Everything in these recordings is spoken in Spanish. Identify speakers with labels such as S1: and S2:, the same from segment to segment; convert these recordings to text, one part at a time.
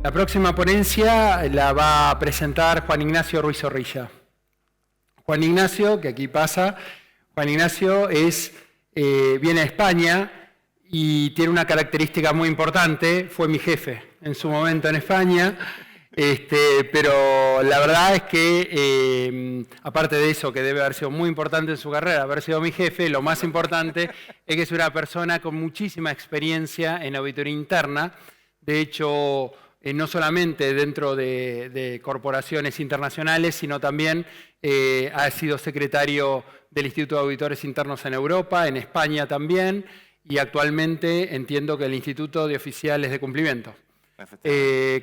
S1: La próxima ponencia la va a presentar Juan Ignacio Ruiz Zorrilla. Juan Ignacio, que aquí pasa, Juan Ignacio viene de España y tiene una característica muy importante. Fue mi jefe en su momento en España, pero la verdad es que, aparte de eso, que debe haber sido muy importante en su carrera, haber sido mi jefe, lo más importante es que es una persona con muchísima experiencia en auditoría interna. De hecho, no solamente dentro de corporaciones internacionales, sino también ha sido secretario del Instituto de Auditores Internos en Europa, en España también, y actualmente entiendo que el Instituto de Oficiales de Cumplimiento.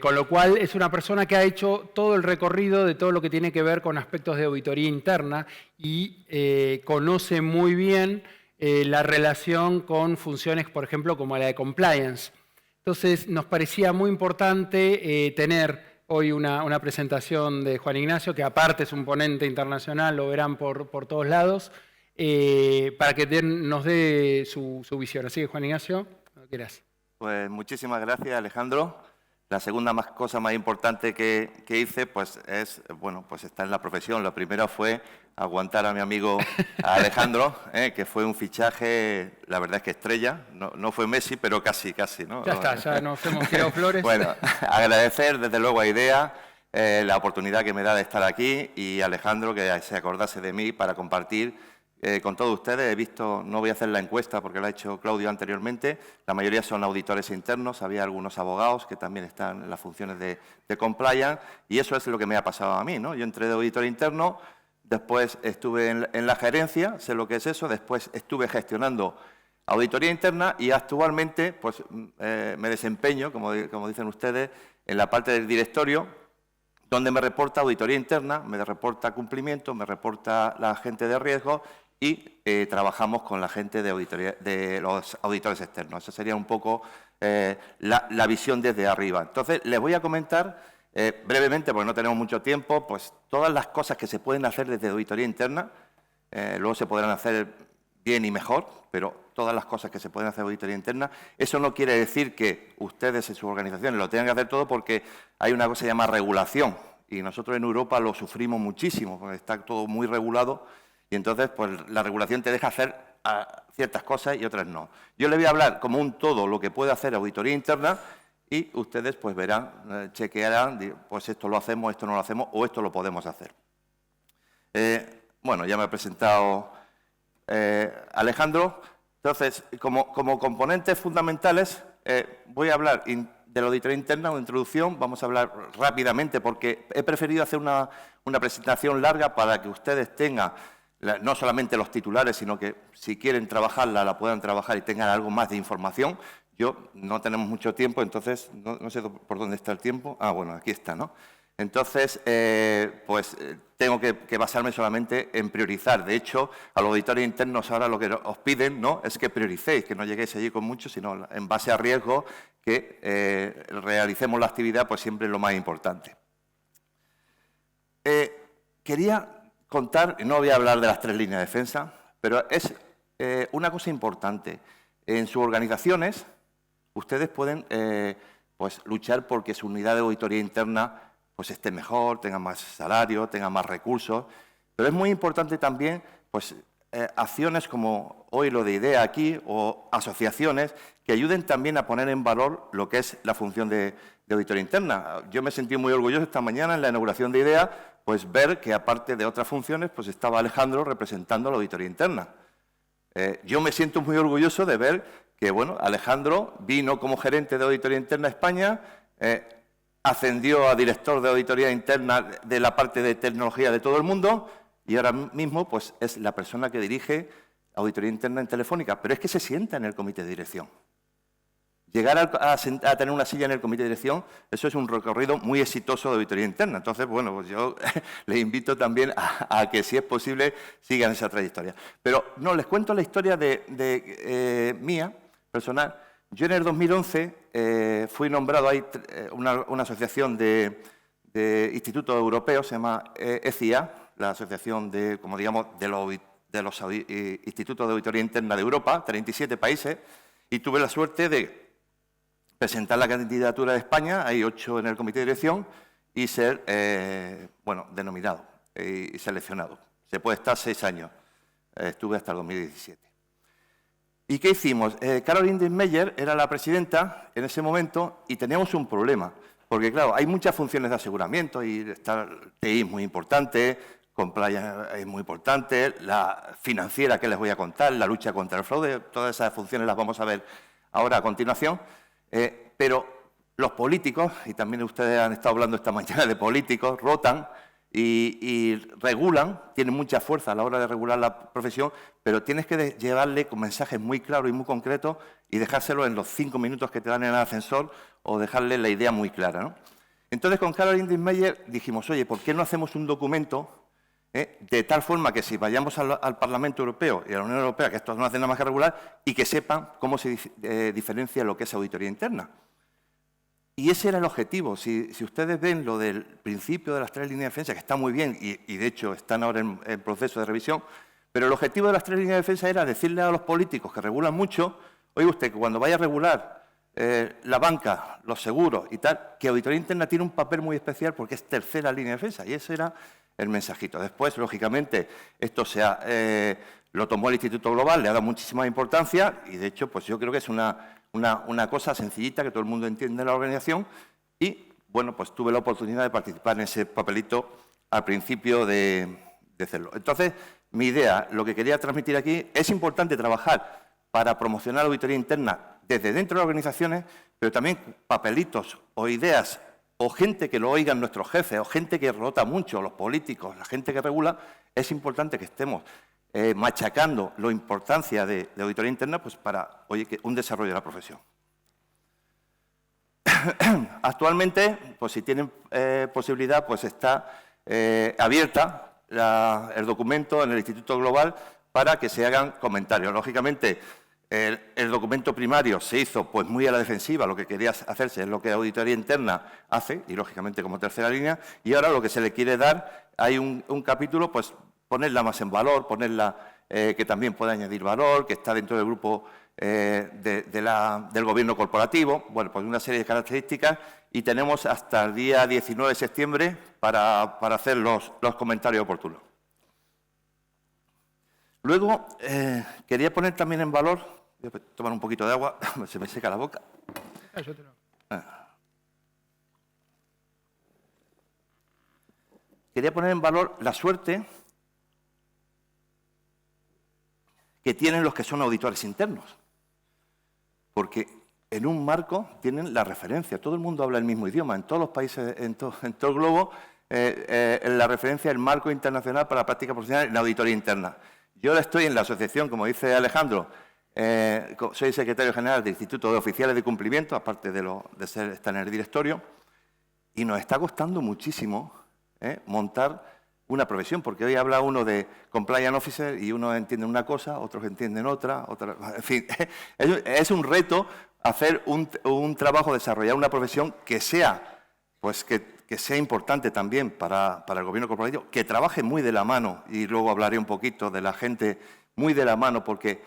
S1: Con lo cual es una persona que ha hecho todo el recorrido de todo lo que tiene que ver con aspectos de auditoría interna y conoce muy bien la relación con funciones, por ejemplo, como la de compliance. Entonces, nos parecía muy importante tener hoy una presentación de Juan Ignacio, que aparte es un ponente internacional, lo verán por todos lados, para que nos dé su visión. Así que, Juan Ignacio, cuando quieras.
S2: Pues muchísimas gracias, Alejandro. La segunda cosa más importante que hice pues estar en la profesión. La primera fue aguantar a mi amigo Alejandro, que fue un fichaje, la verdad es que estrella. No fue Messi, pero casi, ¿no?
S1: Ya está, ya nos hemos tirado flores.
S2: Bueno, agradecer desde luego a IDEA la oportunidad que me da de estar aquí y a Alejandro que se acordase de mí para compartir con todos ustedes. He visto, no voy a hacer la encuesta porque la ha hecho Claudio anteriormente, la mayoría son auditores internos, había algunos abogados que también están en las funciones de compliance y eso es lo que me ha pasado a mí, ¿no? Yo entré de auditor interno, después estuve en la gerencia, sé lo que es eso, después estuve gestionando auditoría interna y actualmente pues, me desempeño, como dicen ustedes, en la parte del directorio, donde me reporta auditoría interna, me reporta cumplimiento, me reporta la gente de riesgo y trabajamos con la gente de los auditores externos. Esa sería un poco la visión desde arriba. Entonces, les voy a comentar brevemente, porque no tenemos mucho tiempo, pues todas las cosas que se pueden hacer desde auditoría interna. Luego se podrán hacer bien y mejor, pero todas las cosas que se pueden hacer de auditoría interna. Eso no quiere decir que ustedes en sus organizaciones lo tengan que hacer todo, porque hay una cosa que se llama regulación y nosotros en Europa lo sufrimos muchísimo, porque está todo muy regulado y entonces pues la regulación te deja hacer ciertas cosas y otras no. Yo les voy a hablar como un todo lo que puede hacer auditoría interna y ustedes pues verán, chequearán, pues esto lo hacemos, esto no lo hacemos o esto lo podemos hacer. Bueno, ya me ha presentado Alejandro. Entonces, como componentes fundamentales, voy a hablar de la auditoría interna, una introducción. Vamos a hablar rápidamente porque he preferido hacer una presentación larga para que ustedes tengan no solamente los titulares, sino que si quieren trabajarla, la puedan trabajar y tengan algo más de información. No tenemos mucho tiempo, entonces no sé por dónde está el tiempo. Ah, bueno, aquí está, ¿no? Entonces, tengo que basarme solamente en priorizar. De hecho, a los auditores internos ahora lo que os piden, ¿no?, es que prioricéis, que no lleguéis allí con mucho, sino en base a riesgo, que realicemos la actividad, pues siempre es lo más importante. Quería contar, no voy a hablar de las 3 líneas de defensa, pero es una cosa importante. En sus organizaciones, ustedes pueden pues, luchar porque su unidad de auditoría interna pues esté mejor, tenga más salario, tenga más recursos. Pero es muy importante también pues, acciones como hoy lo de IDEA aquí o asociaciones que ayuden también a poner en valor lo que es la función de auditoría interna. Yo me sentí muy orgulloso esta mañana en la inauguración de IDEA pues ver que aparte de otras funciones pues estaba Alejandro representando la auditoría interna. Yo me siento muy orgulloso de ver que bueno, Alejandro vino como gerente de auditoría interna a España, ascendió a director de auditoría interna de la parte de tecnología de todo el mundo y ahora mismo pues, es la persona que dirige auditoría interna en Telefónica, pero es que se sienta en el comité de dirección. Llegar a tener una silla en el comité de dirección, eso es un recorrido muy exitoso de auditoría interna. Entonces, bueno, pues yo les invito también a que, si es posible, sigan esa trayectoria. Pero no, les cuento la historia mía, personal. Yo en el 2011 fui nombrado, hay una asociación de institutos europeos, se llama ECIA, la asociación de, como digamos, de los institutos de auditoría interna de Europa, 37 países, y tuve la suerte de presentar la candidatura de España, hay 8 en el comité de dirección, y ser, denominado y seleccionado. Se puede estar 6 años. Estuve hasta el 2017. ¿Y qué hicimos? Caroline Dittmeyer era la presidenta en ese momento y teníamos un problema. Porque, claro, hay muchas funciones de aseguramiento y TI es muy importante, compliance es muy importante, la financiera que les voy a contar, la lucha contra el fraude, todas esas funciones las vamos a ver ahora a continuación. Pero los políticos, y también ustedes han estado hablando esta mañana de políticos, rotan y regulan, tienen mucha fuerza a la hora de regular la profesión, pero tienes que llevarle con mensajes muy claros y muy concretos y dejárselo en los 5 minutos que te dan en el ascensor o dejarle la idea muy clara, ¿no? Entonces, con Caroline Dittmeyer dijimos, oye, ¿por qué no hacemos un documento de tal forma que si vayamos al Parlamento Europeo y a la Unión Europea, que estos no hacen nada más que regular, y que sepan cómo se diferencia lo que es auditoría interna? Y ese era el objetivo. Si ustedes ven lo del principio de las 3 líneas de defensa, que está muy bien y de hecho están ahora en proceso de revisión, pero el objetivo de las 3 líneas de defensa era decirle a los políticos que regulan mucho, oye usted, que cuando vaya a regular la banca, los seguros y tal, que auditoría interna tiene un papel muy especial porque es tercera línea de defensa, y ese era el mensajito. Después, lógicamente, esto lo tomó el Instituto Global, le ha dado muchísima importancia y, de hecho, pues yo creo que es una cosa sencillita que todo el mundo entiende en la organización y, bueno, pues tuve la oportunidad de participar en ese papelito al principio de hacerlo. Entonces, mi idea, lo que quería transmitir aquí, es importante trabajar para promocionar la auditoría interna desde dentro de las organizaciones, pero también papelitos o ideas o gente que lo oigan nuestros jefes o gente que rota mucho, los políticos, la gente que regula, es importante que estemos machacando la importancia de auditoría interna pues para un desarrollo de la profesión. Actualmente, pues si tienen posibilidad, pues está abierta el documento en el Instituto Global para que se hagan comentarios. Lógicamente, el documento primario se hizo pues muy a la defensiva, lo que quería hacerse es lo que auditoría interna hace, y lógicamente como tercera línea, y ahora lo que se le quiere dar, hay un capítulo, pues ponerla más en valor, ponerla que también pueda añadir valor, que está dentro del grupo del gobierno corporativo, bueno, pues una serie de características, y tenemos hasta el día 19 de septiembre para hacer los comentarios oportunos. Luego, quería poner también en valor, voy a tomar un poquito de agua, se me seca la boca. Quería poner en valor la suerte que tienen los que son auditores internos, porque en un marco tienen la referencia, todo el mundo habla el mismo idioma, en todos los países, en todo el globo, la referencia del marco internacional para la práctica profesional en auditoría interna. Yo ahora estoy en la asociación, como dice Alejandro, soy secretario general del Instituto de Oficiales de Cumplimiento, aparte de estar en el directorio, y nos está costando muchísimo montar una profesión, porque hoy habla uno de compliance officer y uno entiende una cosa, otros entienden otra, en fin, es un reto hacer un trabajo, desarrollar una profesión que sea, pues que sea importante también para el gobierno corporativo, que trabaje muy de la mano, y luego hablaré un poquito de la gente muy de la mano, porque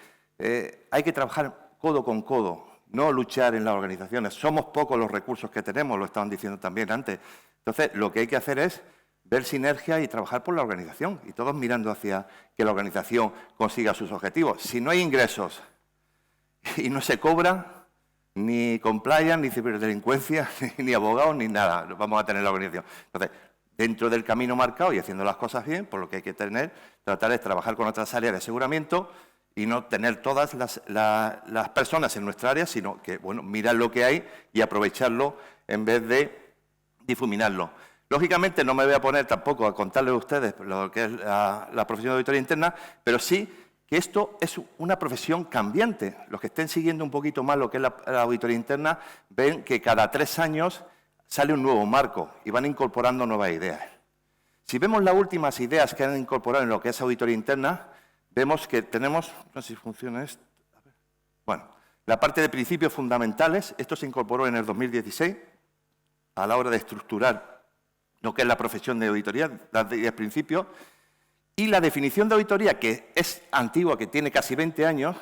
S2: hay que trabajar codo con codo, no luchar en las organizaciones. Somos pocos los recursos que tenemos, lo estaban diciendo también antes. Entonces, lo que hay que hacer es ver sinergia y trabajar por la organización, y todos mirando hacia que la organización consiga sus objetivos. Si no hay ingresos y no se cobra, ni compliance, ni ciberdelincuencia, ni abogados, ni nada vamos a tener la organización. Entonces, dentro del camino marcado y haciendo las cosas bien, por lo que hay que tratar de trabajar con otras áreas de aseguramiento y no tener todas las personas en nuestra área, sino que, bueno, mirar lo que hay y aprovecharlo en vez de difuminarlo. Lógicamente, no me voy a poner tampoco a contarles a ustedes lo que es la profesión de auditoría interna, pero sí que esto es una profesión cambiante. Los que estén siguiendo un poquito más lo que es la auditoría interna ven que cada 3 años sale un nuevo marco y van incorporando nuevas ideas. Si vemos las últimas ideas que han incorporado en lo que es auditoría interna, vemos que tenemos, no sé si funciona esto, bueno, la parte de principios fundamentales, esto se incorporó en el 2016 a la hora de estructurar lo que es la profesión de auditoría, los 10 principios. Y la definición de auditoría, que es antigua, que tiene casi 20 años,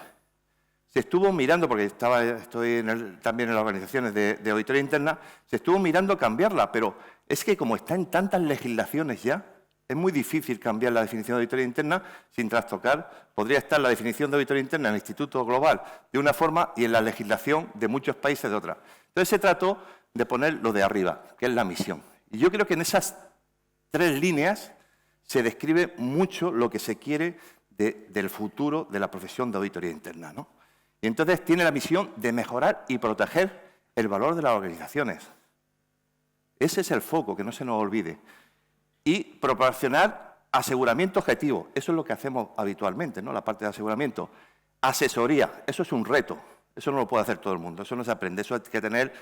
S2: se estuvo mirando, porque estoy también en las organizaciones de auditoría interna, se estuvo mirando cambiarla, pero es que como está en tantas legislaciones ya, es muy difícil cambiar la definición de auditoría interna sin trastocar. Podría estar la definición de auditoría interna en el Instituto Global de una forma y en la legislación de muchos países de otra. Entonces se trató de poner lo de arriba, que es la misión. Y yo creo que en esas 3 líneas se describe mucho lo que se quiere del futuro de la profesión de auditoría interna, ¿no? Y entonces tiene la misión de mejorar y proteger el valor de las organizaciones. Ese es el foco, que no se nos olvide. Y proporcionar aseguramiento objetivo. Eso es lo que hacemos habitualmente, ¿no? La parte de aseguramiento. Asesoría. Eso es un reto. Eso no lo puede hacer todo el mundo. Eso no se aprende. Eso hay que tener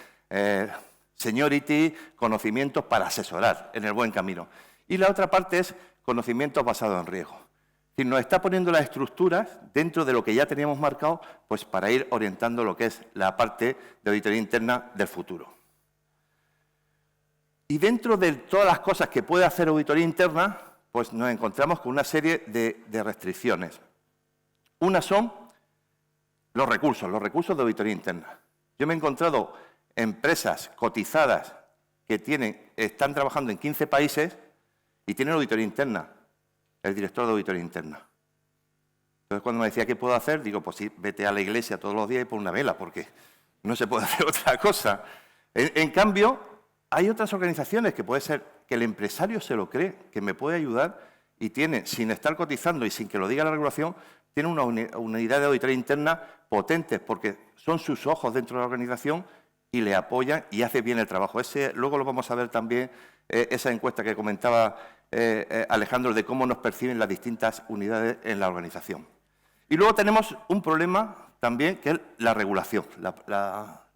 S2: seniority, conocimientos para asesorar en el buen camino. Y la otra parte es conocimientos basados en riesgo. Es decir, nos está poniendo las estructuras dentro de lo que ya teníamos marcado, pues para ir orientando lo que es la parte de auditoría interna del futuro. Y dentro de todas las cosas que puede hacer auditoría interna, pues nos encontramos con una serie de restricciones. Una son los recursos de auditoría interna. Yo me he encontrado empresas cotizadas que están trabajando en 15 países y tienen auditoría interna, el director de auditoría interna. Entonces, cuando me decía qué puedo hacer, digo, pues sí, vete a la iglesia todos los días y pon una vela, porque no se puede hacer otra cosa. En cambio, hay otras organizaciones que puede ser que el empresario se lo cree, que me puede ayudar y tiene, sin estar cotizando y sin que lo diga la regulación, tiene una unidad de auditoría interna potente, porque son sus ojos dentro de la organización y le apoyan y hace bien el trabajo. Luego lo vamos a ver también, esa encuesta que comentaba Alejandro, de cómo nos perciben las distintas unidades en la organización. Y luego tenemos un problema también, que es la regulación,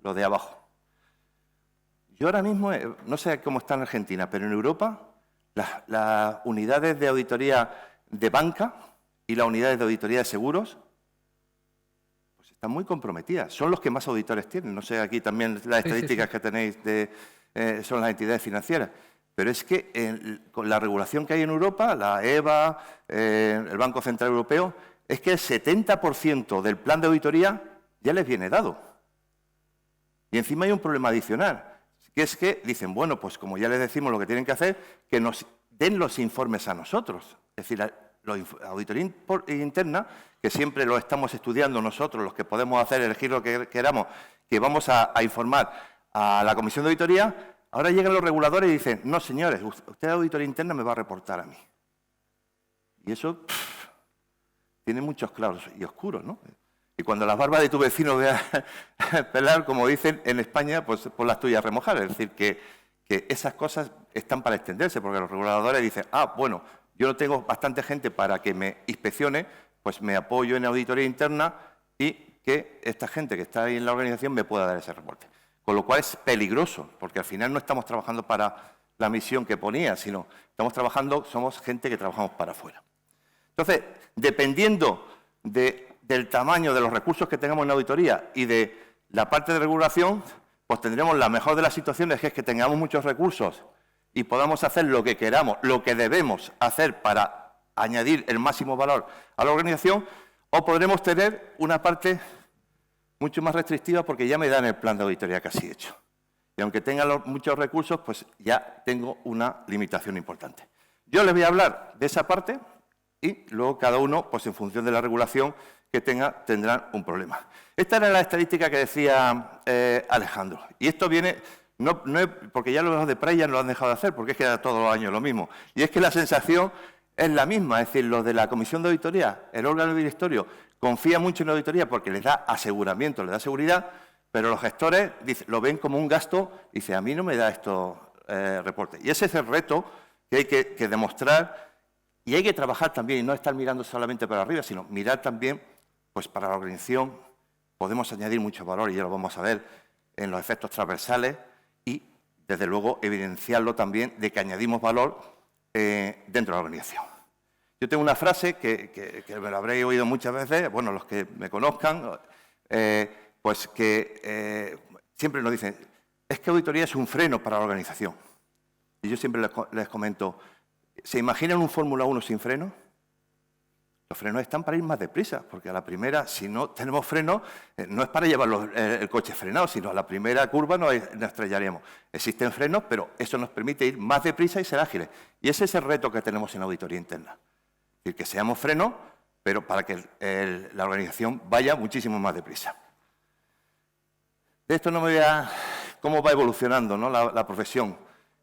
S2: lo de abajo. Yo ahora mismo, no sé cómo está en Argentina, pero en Europa las unidades de auditoría de banca y las unidades de auditoría de seguros pues están muy comprometidas. Son los que más auditores tienen. No sé, aquí también las estadísticas que tenéis son las entidades financieras. Pero es que con la regulación que hay en Europa, la EBA, el Banco Central Europeo, es que el 70% del plan de auditoría ya les viene dado. Y encima hay un problema adicional, que es que dicen, bueno, pues como ya les decimos lo que tienen que hacer, que nos den los informes a nosotros. Es decir, la auditoría interna, que siempre lo estamos estudiando nosotros, los que podemos hacer, elegir lo que queramos, que vamos a informar a la Comisión de Auditoría, ahora llegan los reguladores y dicen, no, señores, usted de auditoría interna me va a reportar a mí. Y eso tiene muchos claros y oscuros, ¿no? Y cuando las barbas de tu vecino vean pelar, como dicen en España, pues por las tuyas remojar. Es decir, que esas cosas están para extenderse, porque los reguladores dicen, bueno, yo no tengo bastante gente para que me inspeccione, pues me apoyo en auditoría interna y que esta gente que está ahí en la organización me pueda dar ese reporte. Con lo cual es peligroso, porque al final no estamos trabajando para la misión que ponía, sino somos gente que trabajamos para afuera. Entonces, dependiendo del tamaño de los recursos que tengamos en la auditoría y de la parte de regulación, pues tendremos la mejor de las situaciones, que es que tengamos muchos recursos y podamos hacer lo que queramos, lo que debemos hacer para añadir el máximo valor a la organización, o podremos tener una parte mucho más restrictiva porque ya me dan el plan de auditoría casi hecho. Y aunque tenga muchos recursos, pues ya tengo una limitación importante. Yo les voy a hablar de esa parte y luego cada uno, pues en función de la regulación que tendrán un problema. Esta era la estadística que decía Alejandro. Y esto viene, no es porque ya los de Praia no lo han dejado de hacer, porque es que era todos los años lo mismo. Y es que la sensación es la misma, es decir, los de la Comisión de Auditoría, el órgano directorio, confía mucho en la auditoría porque les da aseguramiento, les da seguridad, pero los gestores lo ven como un gasto y dicen, a mí no me da estos reportes. Y ese es el reto que hay que demostrar. Y hay que trabajar también, y no estar mirando solamente para arriba, sino mirar también, pues para la organización podemos añadir mucho valor, y ya lo vamos a ver en los efectos transversales, y desde luego evidenciarlo también de que añadimos valor dentro de la organización. Yo tengo una frase que me la habréis oído muchas veces, bueno, los que me conozcan, pues que siempre nos dicen, es que auditoría es un freno para la organización. Y yo siempre les comento, ¿se imaginan un Fórmula 1 sin freno? Los frenos están para ir más deprisa, porque a la primera, si no tenemos frenos, no es para llevar el coche frenado, sino a la primera curva nos estrellaríamos. Existen frenos, pero eso nos permite ir más deprisa y ser ágiles. Y ese es el reto que tenemos en auditoría interna. Es decir, que seamos frenos, pero para que la organización vaya muchísimo más deprisa. De esto no me voy a... cómo va evolucionando, ¿no?, la profesión,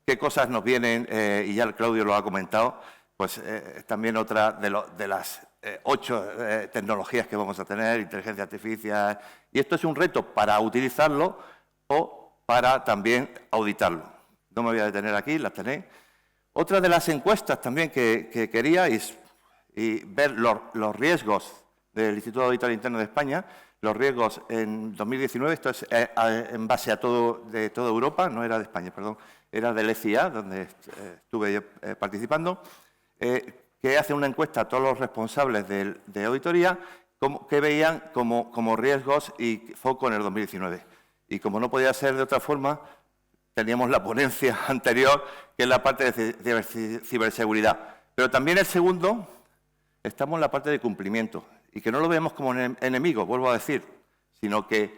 S2: qué cosas nos vienen, y ya Claudio lo ha comentado, pues también otra de las 8 tecnologías que vamos a tener, inteligencia artificial, y esto es un reto para utilizarlo o para también auditarlo. No me voy a detener aquí, las tenéis. Otra de las encuestas también que quería es ver los riesgos del Instituto de Auditoría Interna de España, los riesgos en 2019, esto es en base a de toda Europa, no era de España, perdón, era del ECIA, donde estuve yo participando, que hace una encuesta a todos los responsables de auditoría que veían como riesgos y foco en el 2019. Y como no podía ser de otra forma, teníamos la ponencia anterior, que es la parte de ciberseguridad. Pero también el segundo, estamos en la parte de cumplimiento. Y que no lo veamos como enemigo, vuelvo a decir, sino que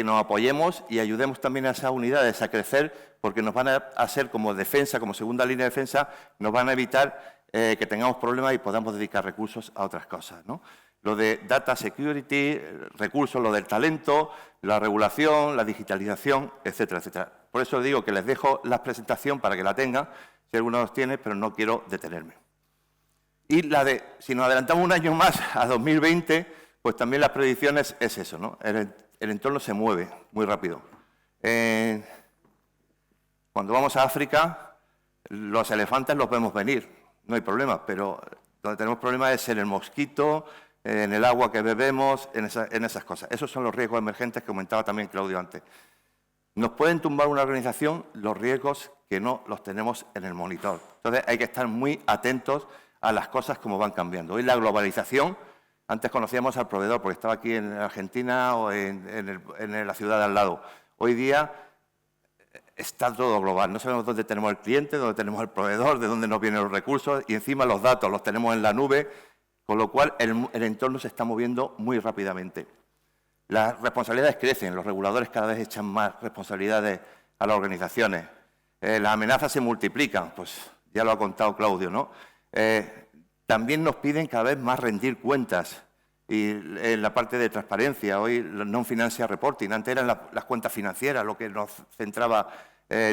S2: nos apoyemos y ayudemos también a esas unidades a crecer, porque nos van a hacer como defensa, como segunda línea de defensa, nos van a evitar que tengamos problemas y podamos dedicar recursos a otras cosas, ¿no? Lo de data security, recursos, lo del talento, la regulación, la digitalización, etcétera, etcétera. Por eso digo que les dejo la presentación para que la tengan, si alguno los tiene, pero no quiero detenerme. Y si nos adelantamos un año más, a 2020, pues también las predicciones es eso, ¿no? El entorno se mueve muy rápido. Cuando vamos a África, los elefantes los vemos venir, no hay problema, pero donde tenemos problemas es en el mosquito, en el agua que bebemos, en esas cosas. Esos son los riesgos emergentes que comentaba también Claudio antes. Nos pueden tumbar una organización los riesgos que no los tenemos en el monitor. Entonces hay que estar muy atentos a las cosas como van cambiando. Hoy la globalización, antes conocíamos al proveedor porque estaba aquí en Argentina o en la ciudad de al lado. Hoy día está todo global. No sabemos dónde tenemos el cliente, dónde tenemos el proveedor, de dónde nos vienen los recursos y encima los datos los tenemos en la nube, con lo cual el entorno se está moviendo muy rápidamente. Las responsabilidades crecen, los reguladores cada vez echan más responsabilidades a las organizaciones. Las amenazas se multiplican, pues ya lo ha contado Claudio, ¿no? También nos piden cada vez más rendir cuentas y en la parte de transparencia, hoy el non-financial reporting, antes eran las cuentas financieras lo que nos centraba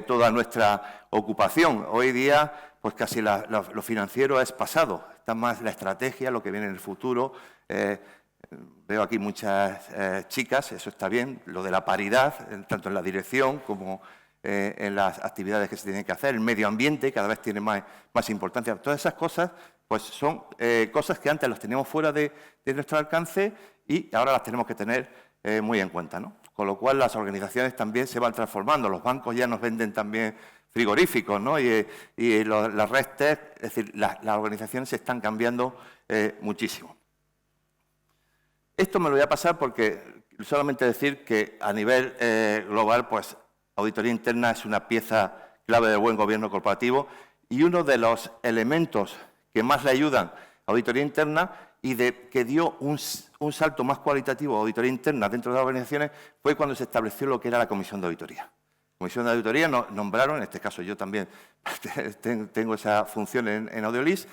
S2: toda nuestra ocupación. Hoy día, pues casi lo financiero es pasado, está más la estrategia, lo que viene en el futuro. Veo aquí muchas chicas, eso está bien, lo de la paridad, tanto en la dirección como en las actividades que se tienen que hacer, el medio ambiente cada vez tiene más importancia. Todas esas cosas pues son cosas que antes las teníamos fuera de nuestro alcance y ahora las tenemos que tener muy en cuenta, ¿no? Con lo cual las organizaciones también se van transformando. Los bancos ya nos venden también frigoríficos, ¿no? Y las redes, es decir, las organizaciones se están cambiando muchísimo. Esto me lo voy a pasar porque solamente decir que a nivel global, pues auditoría interna es una pieza clave del buen gobierno corporativo y uno de los elementos que más le ayudan a auditoría interna y que dio un salto más cualitativo a auditoría interna dentro de las organizaciones fue cuando se estableció lo que era la Comisión de Auditoría. La Comisión de Auditoría nos nombraron, en este caso yo también tengo esa función en Audiolis,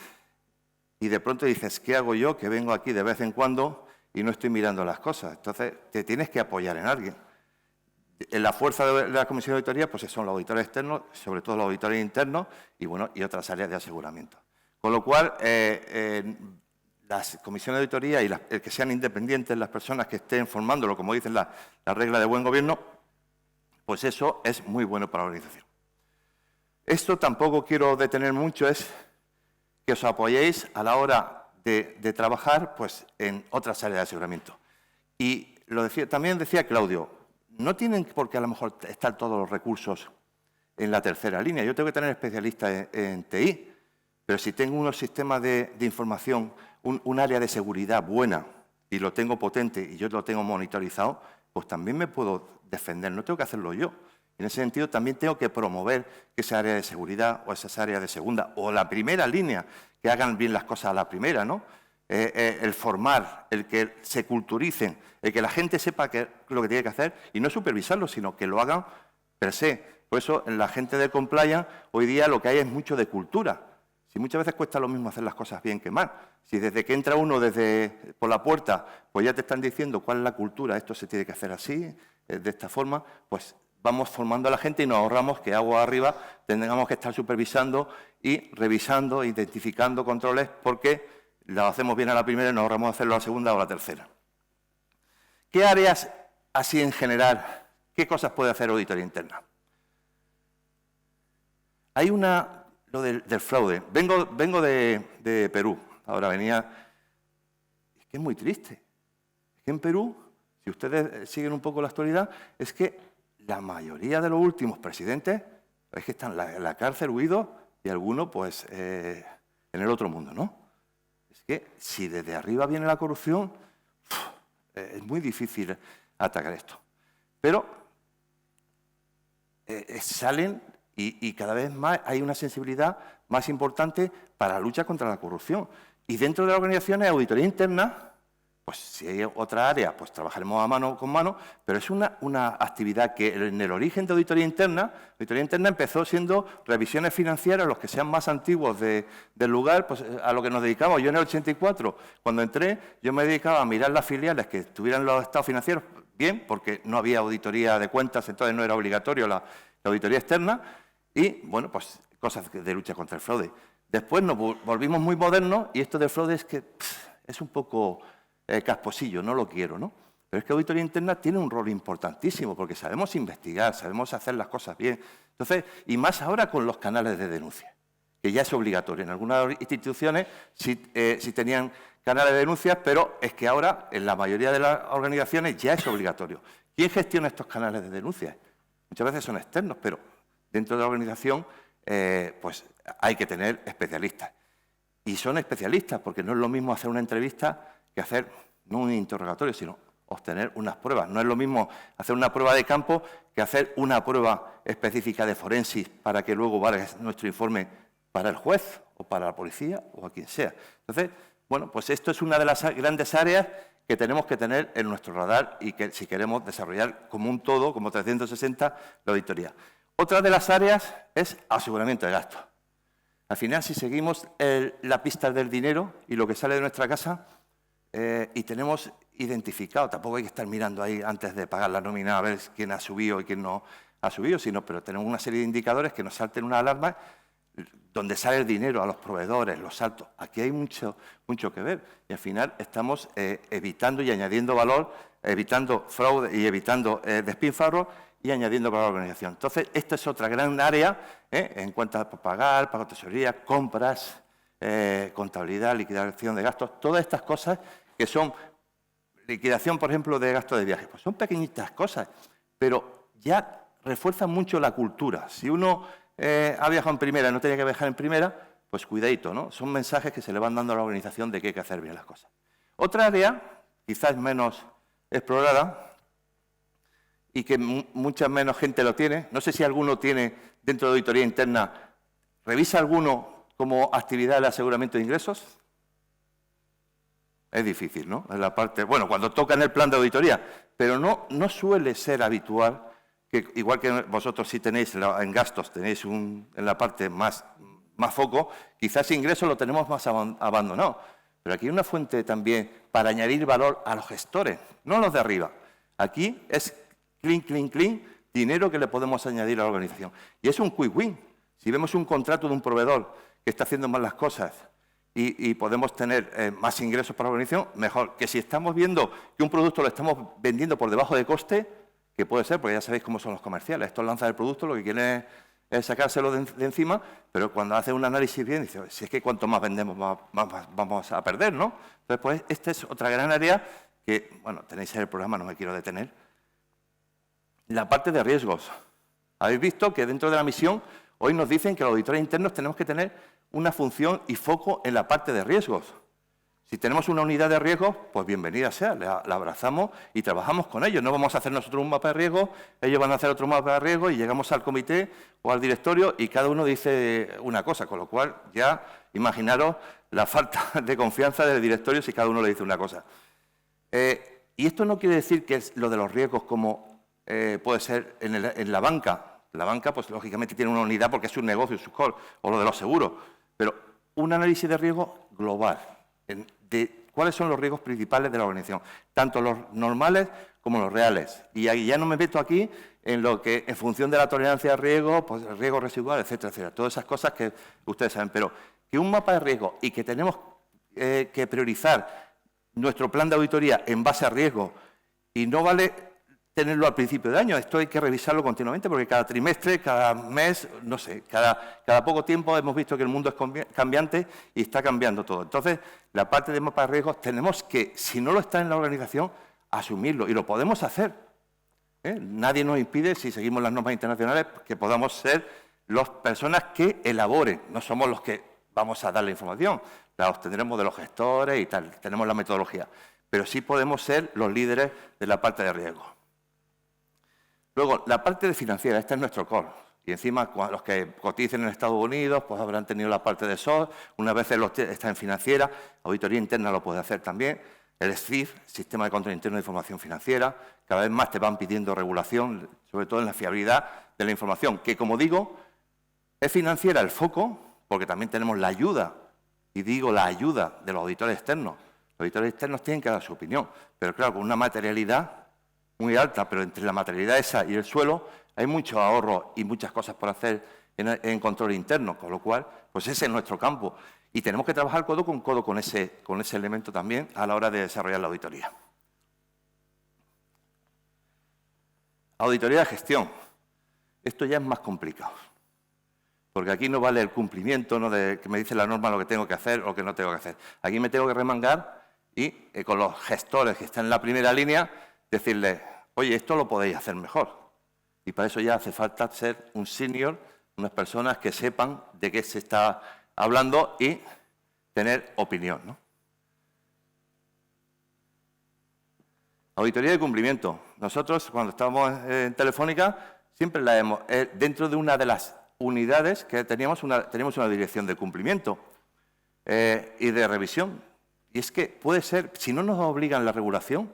S2: y de pronto dices, ¿qué hago yo que vengo aquí de vez en cuando y no estoy mirando las cosas? Entonces, te tienes que apoyar en alguien. En la fuerza de la Comisión de Auditoría pues son los auditores externos, sobre todo los auditores internos y, bueno, y otras áreas de aseguramiento. Con lo cual, las comisiones de auditoría y el que sean independientes las personas que estén formándolo, como dicen la regla de buen gobierno, pues eso es muy bueno para la organización. Esto tampoco quiero detener mucho, es que os apoyéis a la hora de trabajar pues, en otras áreas de aseguramiento. Y también decía Claudio, no tienen por qué a lo mejor estar todos los recursos en la tercera línea. Yo tengo que tener especialistas en TI, pero si tengo unos sistemas de información, un área de seguridad buena y lo tengo potente y yo lo tengo monitorizado, pues también me puedo defender, no tengo que hacerlo yo. En ese sentido también tengo que promover que esa área de seguridad o esas áreas de segunda o la primera línea, que hagan bien las cosas a la primera, ¿no? el formar, el que se culturicen, el que la gente sepa lo que tiene que hacer y no supervisarlo, sino que lo hagan per se. Por eso, en la gente de compliance, hoy día lo que hay es mucho de cultura. Si muchas veces cuesta lo mismo hacer las cosas bien que mal. Si desde que entra uno por la puerta, pues ya te están diciendo cuál es la cultura, esto se tiene que hacer así, de esta forma, pues vamos formando a la gente y nos ahorramos que agua arriba tengamos que estar supervisando y revisando, identificando controles, porque lo hacemos bien a la primera y nos ahorramos hacerlo a la segunda o a la tercera. ¿Qué áreas, así en general, qué cosas puede hacer auditoría interna? Hay lo del fraude. Vengo de Perú, ahora venía. Es que es muy triste. Es que en Perú, si ustedes siguen un poco la actualidad, es que la mayoría de los últimos presidentes es que están en la cárcel huidos y algunos pues en el otro mundo, ¿no? Es que si desde arriba viene la corrupción, es muy difícil atacar esto. Pero salen y cada vez más hay una sensibilidad más importante para la lucha contra la corrupción. Y dentro de las organizaciones de auditoría interna, pues si hay otra área, pues trabajaremos mano con mano, pero es una actividad que en el origen de auditoría interna empezó siendo revisiones financieras, los que sean más antiguos del lugar, pues a lo que nos dedicamos. Yo en el 84, cuando entré, yo me dedicaba a mirar las filiales que tuvieran los estados financieros bien, porque no había auditoría de cuentas, entonces no era obligatorio la auditoría externa, y, bueno, pues cosas de lucha contra el fraude. Después nos volvimos muy modernos y esto del fraude es que es un poco casposillo, no lo quiero, ¿no? Pero es que auditoría interna tiene un rol importantísimo porque sabemos investigar, sabemos hacer las cosas bien. Entonces, y más ahora con los canales de denuncia, que ya es obligatorio. En algunas instituciones sí tenían canales de denuncias, pero es que ahora en la mayoría de las organizaciones ya es obligatorio. ¿Quién gestiona estos canales de denuncia? Muchas veces son externos, pero dentro de la organización pues hay que tener especialistas. Y son especialistas porque no es lo mismo hacer una entrevista que hacer, no un interrogatorio, sino obtener unas pruebas. No es lo mismo hacer una prueba de campo que hacer una prueba específica de forensis para que luego valga nuestro informe para el juez o para la policía o a quien sea. Entonces, bueno, pues esto es una de las grandes áreas que tenemos que tener en nuestro radar y que si queremos desarrollar como un todo, como 360, la auditoría. Otra de las áreas es aseguramiento de gastos. Al final, si seguimos la pista del dinero y lo que sale de nuestra casa y tenemos identificado, tampoco hay que estar mirando ahí antes de pagar la nómina a ver quién ha subido y quién no ha subido, pero tenemos una serie de indicadores que nos salten una alarma donde sale el dinero a los proveedores, los saltos. Aquí hay mucho que ver y al final estamos evitando y añadiendo valor, evitando fraude y evitando despilfarro y añadiendo valor a la organización. Entonces, esta es otra gran área en cuanto a pagar, pago de tesorería, compras, contabilidad, liquidación de gastos, todas estas cosas que son liquidación, por ejemplo, de gastos de viaje. Pues son pequeñitas cosas, pero ya refuerzan mucho la cultura. Si uno ha viajado en primera y no tenía que viajar en primera, pues cuidadito, ¿no? Son mensajes que se le van dando a la organización de que hay que hacer bien las cosas. Otra área, quizás menos explorada, y que mucha menos gente lo tiene, no sé si alguno tiene dentro de auditoría interna, ¿revisa alguno como actividad el aseguramiento de ingresos? Es difícil, ¿no? Es la parte, bueno, cuando toca en el plan de auditoría, pero no suele ser habitual que, igual que vosotros sí tenéis en gastos, tenéis en la parte más foco, quizás ingresos lo tenemos más abandonado, pero aquí hay una fuente también para añadir valor a los gestores, no a los de arriba. Aquí es clean, dinero que le podemos añadir a la organización. Y es un quick win. Si vemos un contrato de un proveedor que está haciendo mal las cosas y podemos tener más ingresos para la organización, mejor. Que si estamos viendo que un producto lo estamos vendiendo por debajo de coste, que puede ser, porque ya sabéis cómo son los comerciales. Estos lanzan el producto, lo que quieren es sacárselo de encima, pero cuando hacen un análisis bien, dice, si es que cuanto más vendemos, más vamos a perder, ¿no? Entonces, pues, esta es otra gran área que, bueno, tenéis en el programa, no me quiero detener. La parte de riesgos. Habéis visto que dentro de la misión hoy nos dicen que los auditores internos tenemos que tener una función y foco en la parte de riesgos. Si tenemos una unidad de riesgo, pues bienvenida sea, la abrazamos y trabajamos con ellos. No vamos a hacer nosotros un mapa de riesgo, ellos van a hacer otro mapa de riesgo y llegamos al comité o al directorio y cada uno dice una cosa, con lo cual ya imaginaros la falta de confianza del directorio si cada uno le dice una cosa. Y esto no quiere decir que es lo de los riesgos como puede ser en la banca. La banca, pues lógicamente tiene una unidad porque es un negocio, su core, o lo de los seguros, pero un análisis de riesgo global, de cuáles son los riesgos principales de la organización, tanto los normales como los reales. Y ahí ya no me meto aquí en lo que, en función de la tolerancia a riesgo, pues el riesgo residual, etcétera, etcétera. Todas esas cosas que ustedes saben. Pero que un mapa de riesgo y que tenemos que priorizar nuestro plan de auditoría en base a riesgo y no vale tenerlo al principio de año. Esto hay que revisarlo continuamente porque cada trimestre, cada mes, no sé, cada poco tiempo hemos visto que el mundo es cambiante y está cambiando todo. Entonces, la parte de mapa de riesgos tenemos que, si no lo está en la organización, asumirlo y lo podemos hacer. Nadie nos impide, si seguimos las normas internacionales, que podamos ser las personas que elaboren. No somos los que vamos a dar la información, la obtendremos de los gestores y tal, tenemos la metodología. Pero sí podemos ser los líderes de la parte de riesgo. Luego, la parte de financiera, este es nuestro core. Y encima, los que coticen en Estados Unidos, pues habrán tenido la parte de SOC, una vez está en financiera, auditoría interna lo puede hacer también, el SCIF, Sistema de Control Interno de Información Financiera, cada vez más te van pidiendo regulación, sobre todo en la fiabilidad de la información, que como digo, es financiera el foco, porque también tenemos la ayuda, y digo la ayuda de los auditores externos. Los auditores externos tienen que dar su opinión, pero claro, con una materialidad muy alta, pero entre la materialidad esa y el suelo hay mucho ahorro y muchas cosas por hacer en control interno, con lo cual, pues ese es nuestro campo. Y tenemos que trabajar codo con ese elemento también a la hora de desarrollar la auditoría. Auditoría de gestión. Esto ya es más complicado, porque aquí no vale el cumplimiento, no de que me dice la norma lo que tengo que hacer o lo que no tengo que hacer. Aquí me tengo que remangar y con los gestores que están en la primera línea, decirles, oye, esto lo podéis hacer mejor. Y para eso ya hace falta ser un senior, unas personas que sepan de qué se está hablando y tener opinión, ¿no? Auditoría de cumplimiento. Nosotros, cuando estábamos en Telefónica, siempre la hemos... dentro de una de las unidades que tenemos una dirección de cumplimiento y de revisión. Y es que puede ser, si no nos obligan la regulación,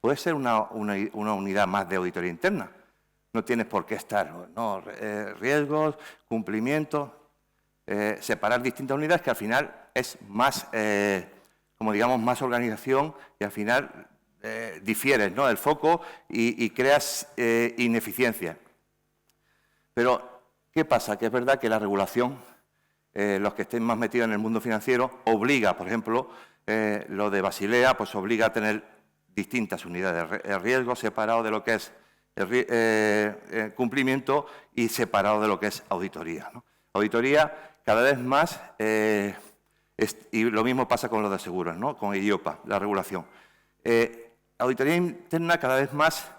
S2: puede ser una unidad más de auditoría interna. No tienes por qué estar, ¿no? Riesgos, cumplimientos, separar distintas unidades que al final es más, como digamos, más organización y al final difieres, ¿no?, el foco y creas ineficiencia. Pero, ¿qué pasa? Que es verdad que la regulación, los que estén más metidos en el mundo financiero, obliga, por ejemplo, lo de Basilea, pues obliga a tener distintas unidades de riesgo separado de lo que es cumplimiento y separado de lo que es auditoría, ¿no? Auditoría cada vez más, y lo mismo pasa con lo de seguros, ¿no?, con IOPA, la regulación. Auditoría interna cada vez más,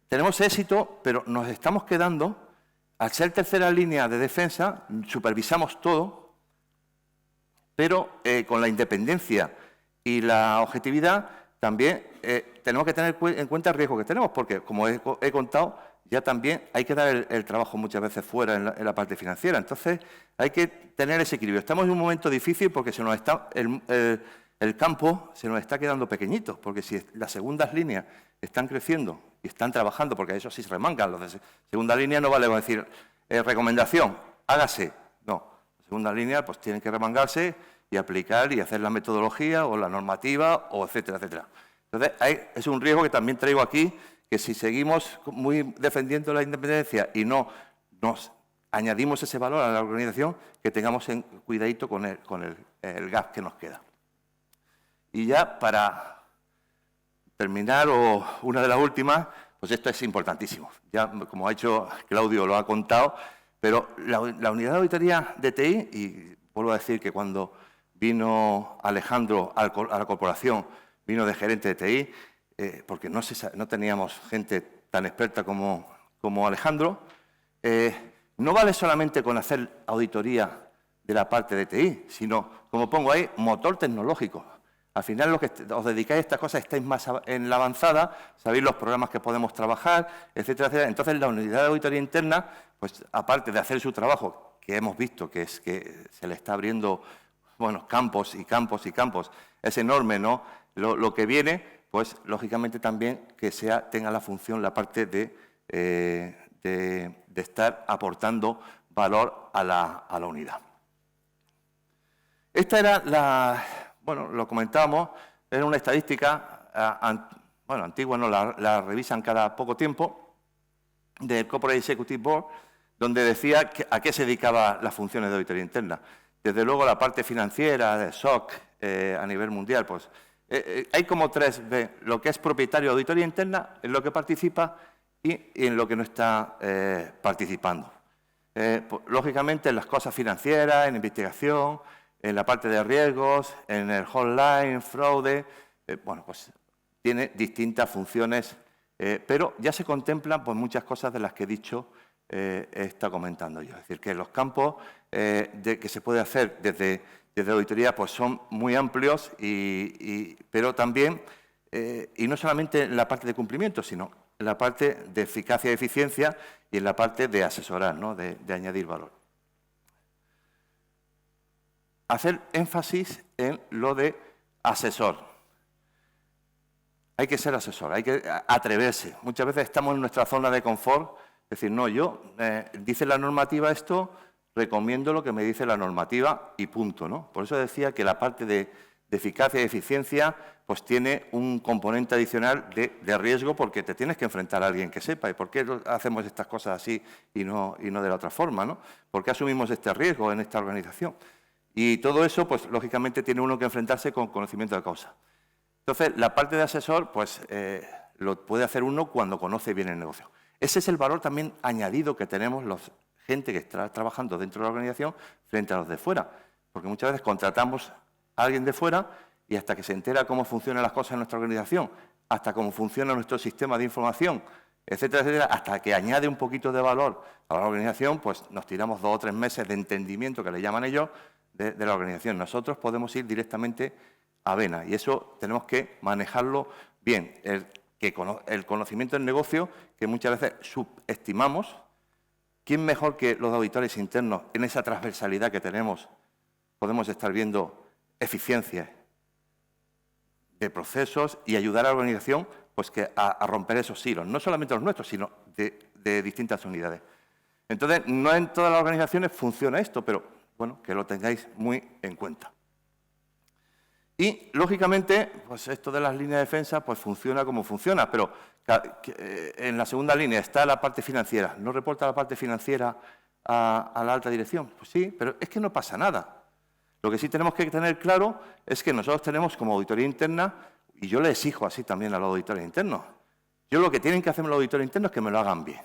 S2: tenemos éxito, pero nos estamos quedando, al ser tercera línea de defensa, supervisamos todo, pero con la independencia y la objetividad también tenemos que tener en cuenta el riesgo que tenemos, porque, como he contado, ya también hay que dar el trabajo muchas veces fuera en la parte financiera. Entonces, hay que tener ese equilibrio. Estamos en un momento difícil porque se nos está, el campo se nos está quedando pequeñito, porque si las segundas líneas están creciendo y están trabajando, porque a eso sí se remangan, los de segunda línea no vale decir, recomendación, hágase. No, la segunda línea pues tienen que remangarse y aplicar y hacer la metodología o la normativa, o etcétera, etcétera. Entonces, es un riesgo que también traigo aquí, que si seguimos muy defendiendo la independencia y no nos añadimos ese valor a la organización, que tengamos cuidadito con el gap que nos queda. Y ya para terminar, o una de las últimas, pues esto es importantísimo. Ya, como ha hecho Claudio, lo ha contado, pero la unidad de auditoría de TI, y vuelvo a decir que cuando vino Alejandro a la corporación, vino de gerente de TI, porque no teníamos gente tan experta como Alejandro. No vale solamente con hacer auditoría de la parte de TI, sino, como pongo ahí, motor tecnológico. Al final, los que os dedicáis a estas cosas estáis más en la avanzada, sabéis los programas que podemos trabajar, etcétera, etcétera. Entonces, la unidad de auditoría interna, pues aparte de hacer su trabajo, que hemos visto que es que se le está abriendo, bueno, campos y campos y campos, es enorme, ¿no? Lo que viene, pues lógicamente también que tenga la función, la parte de estar aportando valor a la unidad. Esta era bueno, lo comentábamos, era una estadística, antigua, no, la revisan cada poco tiempo, del Corporate Executive Board, donde decía a qué se dedicaba las funciones de auditoría interna. Desde luego la parte financiera, de SOC, a nivel mundial, pues hay como 3B, lo que es propietario de auditoría interna, en lo que participa y en lo que no está participando. Pues, lógicamente, en las cosas financieras, en investigación, en la parte de riesgos, en el hotline, fraude, bueno, pues tiene distintas funciones, pero ya se contemplan pues, muchas cosas de las que he dicho, he estado comentando yo. Es decir, que los campos que se puede hacer desde auditoría pues, son muy amplios, pero también, y no solamente en la parte de cumplimiento, sino en la parte de eficacia y eficiencia y en la parte de asesorar, ¿no? de añadir valor. Hacer énfasis en lo de asesor. Hay que ser asesor, hay que atreverse. Muchas veces estamos en nuestra zona de confort, es decir, no, dice la normativa esto, recomiendo lo que me dice la normativa y punto, ¿no? Por eso decía que la parte de eficacia y eficiencia pues tiene un componente adicional de riesgo porque te tienes que enfrentar a alguien que sepa. ¿Y por qué hacemos estas cosas así y no de la otra forma, ¿no? ¿Por qué asumimos este riesgo en esta organización? Y todo eso, pues, lógicamente, tiene uno que enfrentarse con conocimiento de causa. Entonces, la parte de asesor, pues, lo puede hacer uno cuando conoce bien el negocio. Ese es el valor también añadido que tenemos gente que está trabajando dentro de la organización frente a los de fuera. Porque muchas veces contratamos a alguien de fuera y hasta que se entera cómo funcionan las cosas en nuestra organización, hasta cómo funciona nuestro sistema de información, etcétera, etcétera, hasta que añade un poquito de valor a la organización, pues nos tiramos 2 o 3 meses de entendimiento, que le llaman ellos, de la organización. Nosotros podemos ir directamente a vena y eso tenemos que manejarlo bien. El conocimiento del negocio, que muchas veces subestimamos. ¿Quién mejor que los auditores internos en esa transversalidad que tenemos? Podemos estar viendo eficiencias de procesos y ayudar a la organización pues, a romper esos hilos, no solamente los nuestros, sino de distintas unidades. Entonces, no en todas las organizaciones funciona esto, pero bueno, que lo tengáis muy en cuenta. Y, lógicamente, pues esto de las líneas de defensa pues funciona como funciona, pero en la segunda línea está la parte financiera. ¿No reporta la parte financiera a la alta dirección? Pues sí, pero es que no pasa nada. Lo que sí tenemos que tener claro es que nosotros tenemos como auditoría interna, y yo le exijo así también a los auditores internos, yo lo que tienen que hacer los auditores internos es que me lo hagan bien.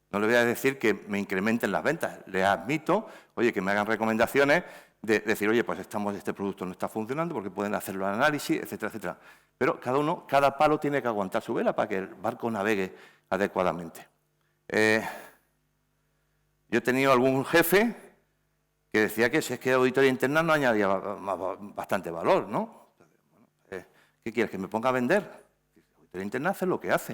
S2: No le voy a decir que me incrementen las ventas. Les admito, oye, que me hagan recomendaciones de decir, oye, pues este producto no está funcionando porque pueden hacer los análisis, etcétera, etcétera. Pero cada palo tiene que aguantar su vela para que el barco navegue adecuadamente. Yo he tenido algún jefe que decía que si es que la auditoría interna no añadía bastante valor, ¿no? ¿Qué quieres, que me ponga a vender? La auditoría interna hace lo que hace.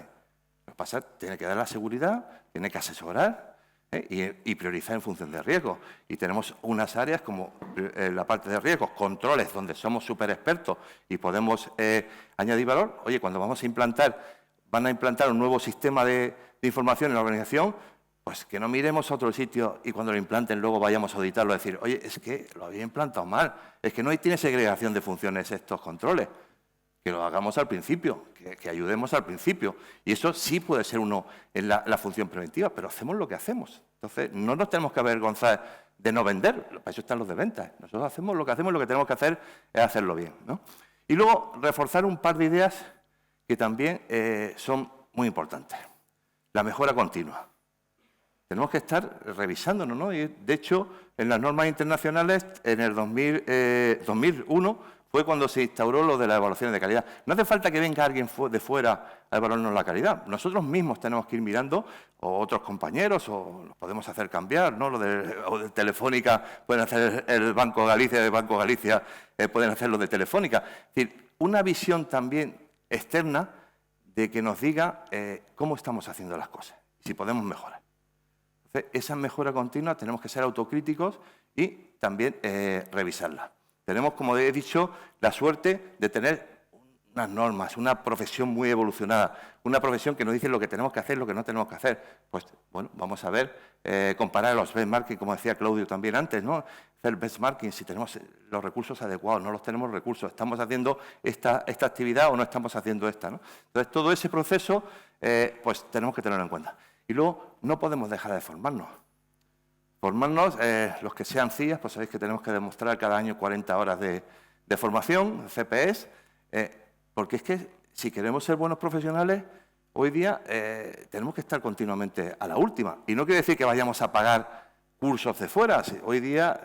S2: Lo que pasa es que tiene que dar la seguridad, tiene que asesorar y priorizar en función de riesgos. Y tenemos unas áreas como la parte de riesgos, controles, donde somos súper expertos y podemos añadir valor. Oye, cuando van a implantar un nuevo sistema de información en la organización, pues que no miremos a otro sitio y cuando lo implanten luego vayamos a auditarlo y decir, oye, es que lo había implantado mal, es que no tiene segregación de funciones estos controles. Que lo hagamos al principio, que ayudemos al principio. Y eso sí puede ser uno en la función preventiva, pero hacemos lo que hacemos. Entonces, no nos tenemos que avergonzar de no vender, para eso están los de ventas. Nosotros hacemos lo que tenemos que hacer es hacerlo bien, ¿no? Y luego, reforzar un par de ideas que también son muy importantes. La mejora continua. Tenemos que estar revisándonos, ¿no? Y, de hecho, en las normas internacionales, en el 2001, fue cuando se instauró lo de las evaluaciones de calidad. No hace falta que venga alguien de fuera a evaluarnos la calidad. Nosotros mismos tenemos que ir mirando, o otros compañeros, o lo podemos hacer cambiar, ¿no? Lo de Telefónica, pueden hacer el Banco Galicia, el Banco Galicia pueden hacer lo de Telefónica. Es decir, una visión también externa de que nos diga cómo estamos haciendo las cosas y si podemos mejorar. Entonces, esa mejora continua tenemos que ser autocríticos y también revisarla. Tenemos, como he dicho, la suerte de tener unas normas, una profesión muy evolucionada, una profesión que nos dice lo que tenemos que hacer y lo que no tenemos que hacer. Pues, bueno, vamos a ver, comparar los benchmarking, como decía Claudio también antes, ¿no? Hacer benchmarking, si tenemos los recursos adecuados, no los tenemos recursos, estamos haciendo esta actividad o no estamos haciendo esta, ¿no? Entonces, todo ese proceso, pues tenemos que tenerlo en cuenta. Y luego, no podemos dejar de formarnos. Formarnos, los que sean CIAs, pues sabéis que tenemos que demostrar cada año 40 horas de formación, CPEs, porque es que si queremos ser buenos profesionales, hoy día tenemos que estar continuamente a la última. Y no quiere decir que vayamos a pagar cursos de fuera. Hoy día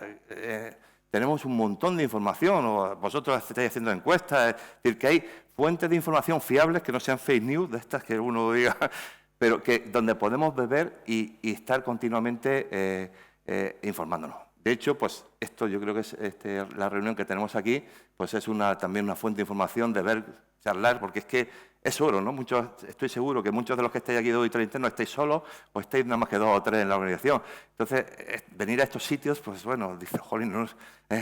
S2: tenemos un montón de información, o vosotros estáis haciendo encuestas, es decir, que hay fuentes de información fiables que no sean fake news, de estas que uno diga, pero que donde podemos beber y estar continuamente informándonos. De hecho, pues esto yo creo que es la reunión que tenemos aquí, pues es también una fuente de información, de ver, charlar, porque es que es oro, ¿no? Estoy seguro que muchos de los que estáis aquí de auditoría interna estáis solos o estáis nada más que 2 o 3 en la organización. Entonces, venir a estos sitios, pues bueno, dice, jolín,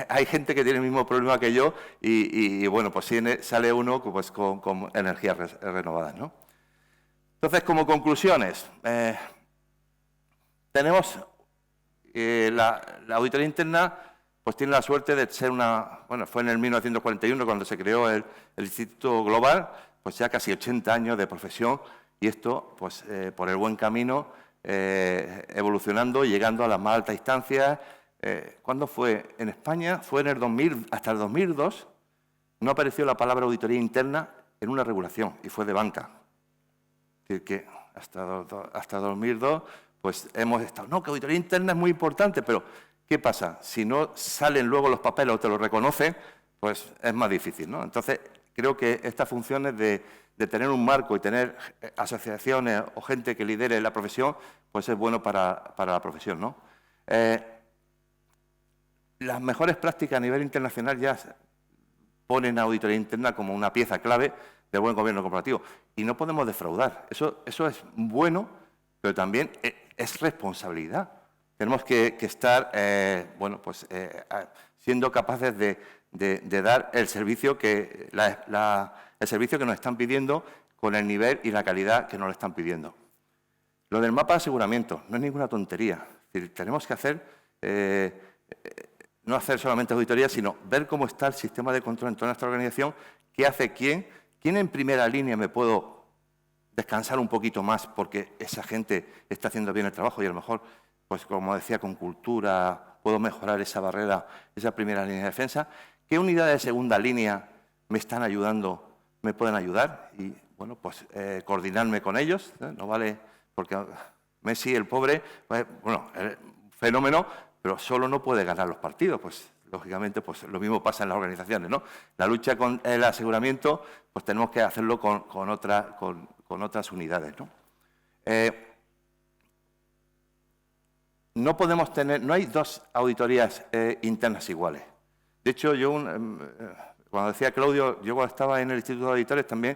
S2: hay gente que tiene el mismo problema que yo y bueno, pues sale uno pues, con energías renovadas, ¿no? Entonces, como conclusiones, tenemos la auditoría interna, pues tiene la suerte de ser bueno, fue en el 1941 cuando se creó el Instituto Global, pues ya casi 80 años de profesión y esto, pues por el buen camino, evolucionando, llegando a las más altas instancias. ¿Cuándo fue? En España fue en el 2000, hasta el 2002, no apareció la palabra auditoría interna en una regulación y fue de banca. Es decir, que hasta 2002 pues hemos estado, no, que auditoría interna es muy importante, pero ¿qué pasa? Si no salen luego los papeles o te lo reconocen, pues es más difícil, ¿no? Entonces, creo que estas funciones de tener un marco y tener asociaciones o gente que lidere la profesión, pues es bueno para la profesión, ¿no? Las mejores prácticas a nivel internacional ya ponen a auditoría interna como una pieza clave del buen gobierno corporativo. Y no podemos defraudar. Eso es bueno, pero también es responsabilidad. Tenemos que estar bueno, pues, siendo capaces de dar el servicio que nos están pidiendo con el nivel y la calidad que nos lo están pidiendo. Lo del mapa de aseguramiento no es ninguna tontería. Es decir, tenemos que hacer, no hacer solamente auditoría, sino ver cómo está el sistema de control en toda nuestra organización, qué hace quién en primera línea me puedo descansar un poquito más porque esa gente está haciendo bien el trabajo y a lo mejor, pues como decía, con cultura puedo mejorar esa barrera, esa primera línea de defensa. ¿Qué unidades de segunda línea me están ayudando, me pueden ayudar? Y, bueno, pues coordinarme con ellos, no vale, porque Messi, el pobre, pues, bueno, fenómeno, pero solo no puede ganar los partidos, pues lógicamente pues lo mismo pasa en las organizaciones, ¿no? La lucha con el aseguramiento, pues tenemos que hacerlo con otras unidades, ¿no? No podemos tener, no hay dos auditorías internas iguales. De hecho, yo, cuando decía Claudio, yo cuando estaba en el Instituto de Auditores también,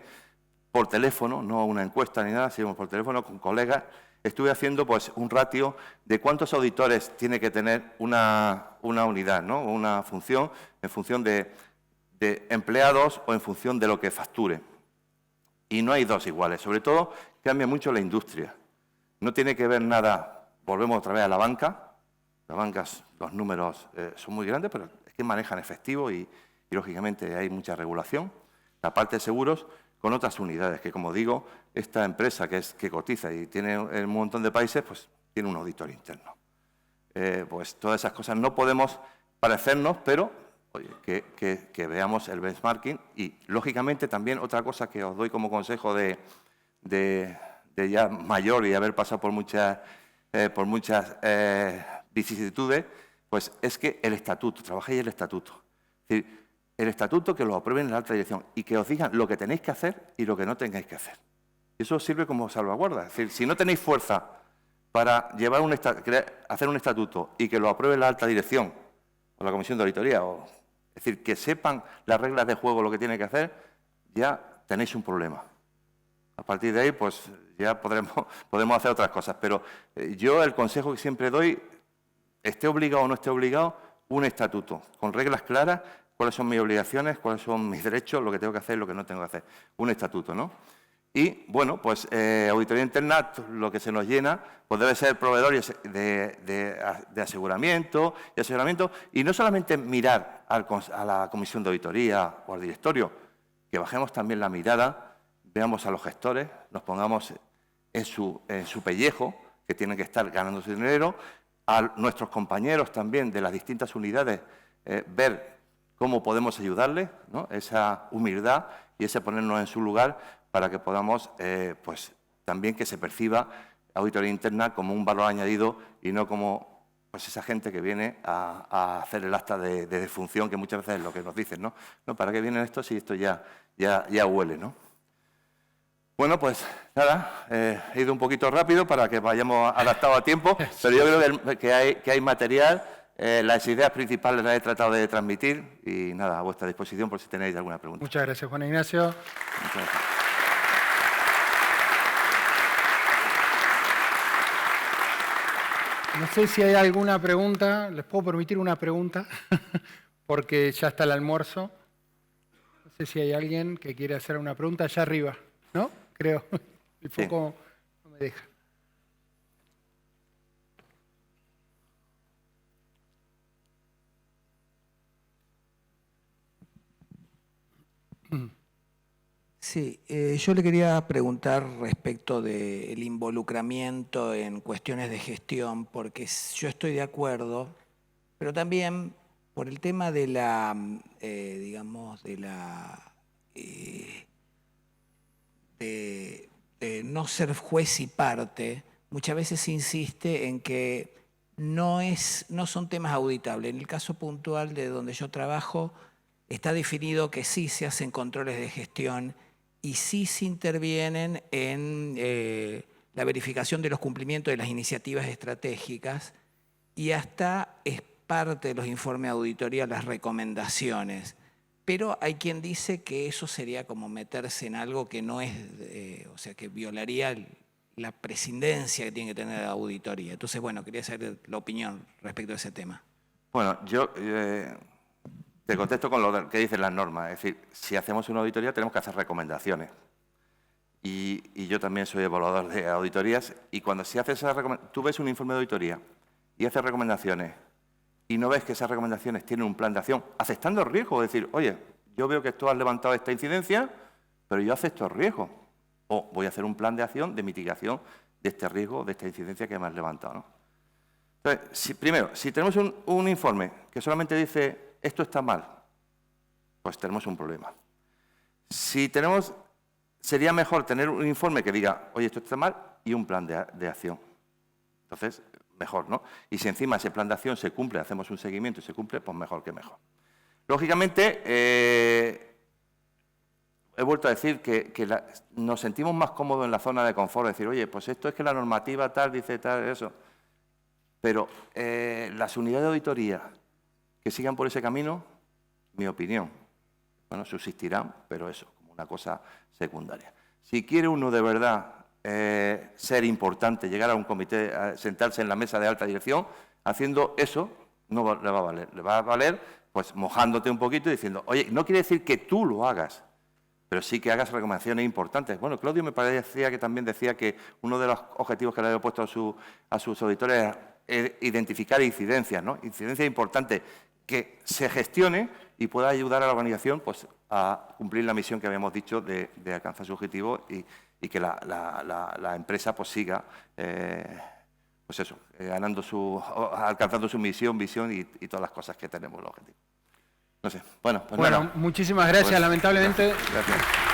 S2: por teléfono, no una encuesta ni nada, sino por teléfono con colegas, estuve haciendo pues un ratio de cuántos auditores tiene que tener una unidad, ¿no? Una función, en función de empleados o en función de lo que facture. Y no hay dos iguales. Sobre todo, cambia mucho la industria. No tiene que ver nada, volvemos otra vez a la banca. Las bancas, los números son muy grandes, pero es que manejan efectivo y lógicamente hay mucha regulación. La parte de seguros con otras unidades, que como digo, esta empresa que cotiza y tiene un montón de países, pues tiene un auditor interno. Pues todas esas cosas no podemos parecernos, pero oye, que veamos el benchmarking y, lógicamente, también otra cosa que os doy como consejo de ya mayor y haber pasado por muchas vicisitudes, pues es que el estatuto, trabajéis el estatuto. Es decir, el estatuto, que lo aprueben en la alta dirección y que os digan lo que tenéis que hacer y lo que no tengáis que hacer. Eso sirve como salvaguarda. Es decir, si no tenéis fuerza para llevar hacer un estatuto y que lo apruebe la alta dirección o la comisión de auditoría, es decir, que sepan las reglas de juego lo que tienen que hacer, ya tenéis un problema. A partir de ahí, pues ya podemos hacer otras cosas. Pero yo el consejo que siempre doy, esté obligado o no esté obligado, un estatuto con reglas claras, cuáles son mis obligaciones, cuáles son mis derechos, lo que tengo que hacer y lo que no tengo que hacer. Un estatuto, ¿no? Y, bueno, pues auditoría interna, lo que se nos llena, pues debe ser proveedor de aseguramiento y no solamente mirar a la comisión de auditoría o al directorio, que bajemos también la mirada, veamos a los gestores, nos pongamos en su pellejo, que tienen que estar ganando su dinero, a nuestros compañeros también de las distintas unidades, ver cómo podemos ayudarles, ¿no? Esa humildad y ese ponernos en su lugar para que podamos, pues también que se perciba auditoría interna como un valor añadido y no como pues esa gente que viene a hacer el acta de defunción, que muchas veces es lo que nos dicen, ¿no? No, ¿para qué vienen estos si esto ya huele, ¿no? Bueno, pues nada, he ido un poquito rápido para que vayamos adaptados a tiempo, pero yo creo que hay material. Las ideas principales las he tratado de transmitir y nada, a vuestra disposición por si tenéis alguna pregunta.
S1: Muchas gracias, Juan Ignacio.
S2: Muchas gracias.
S1: No sé si hay alguna pregunta. ¿Les puedo permitir una pregunta? Porque ya está el almuerzo. No sé si hay alguien que quiere hacer una pregunta allá arriba, ¿no? Creo. El foco no me deja.
S3: Sí, yo le quería preguntar respecto del involucramiento en cuestiones de gestión, porque yo estoy de acuerdo, pero también por el tema de la, digamos, de no ser juez y parte, muchas veces se insiste en que no son temas auditables. En el caso puntual de donde yo trabajo, está definido que sí se hacen controles de gestión y sí se intervienen en la verificación de los cumplimientos de las iniciativas estratégicas y hasta es parte de los informes de auditoría las recomendaciones. Pero hay quien dice que eso sería como meterse en algo que no es, o sea, que violaría la prescindencia que tiene que tener la auditoría. Entonces, bueno, quería saber la opinión respecto a ese tema.
S2: Bueno, yo te contesto con lo que dicen las normas. Es decir, si hacemos una auditoría tenemos que hacer recomendaciones. Y yo también soy evaluador de auditorías. Y cuando se hace tú ves un informe de auditoría y haces recomendaciones y no ves que esas recomendaciones tienen un plan de acción, aceptando el riesgo, es decir, oye, yo veo que tú has levantado esta incidencia, pero yo acepto el riesgo. O voy a hacer un plan de acción de mitigación de este riesgo, de esta incidencia que me has levantado, ¿no? Entonces, primero, si tenemos un informe que solamente dice esto está mal, pues tenemos un problema. Sería mejor tener un informe que diga, oye, esto está mal, y un plan de acción. Entonces, mejor, ¿no? Y si encima ese plan de acción se cumple, hacemos un seguimiento y se cumple, pues mejor que mejor. Lógicamente, he vuelto a decir que nos sentimos más cómodos en la zona de confort, decir, oye, pues esto es que la normativa tal dice tal, eso. Pero las unidades de auditoría que sigan por ese camino, mi opinión, bueno, subsistirán, pero eso, como una cosa secundaria. Si quiere uno de verdad ser importante, llegar a un comité, sentarse en la mesa de alta dirección, haciendo eso, no le va a valer. Le va a valer, pues, mojándote un poquito y diciendo, oye, no quiere decir que tú lo hagas, pero sí que hagas recomendaciones importantes. Bueno, Claudio me parecía que también decía que uno de los objetivos que le había puesto a sus auditores era identificar incidencias, ¿no? Incidencias importantes que se gestione y pueda ayudar a la organización, pues, a cumplir la misión que habíamos dicho de alcanzar su objetivo y que la empresa pues siga pues eso, alcanzando su misión, visión y todas las cosas que tenemos el objetivo. No sé, bueno, pues
S1: bueno,
S2: nada.
S1: muchísimas gracias,
S2: Pues,
S1: lamentablemente.
S2: Gracias.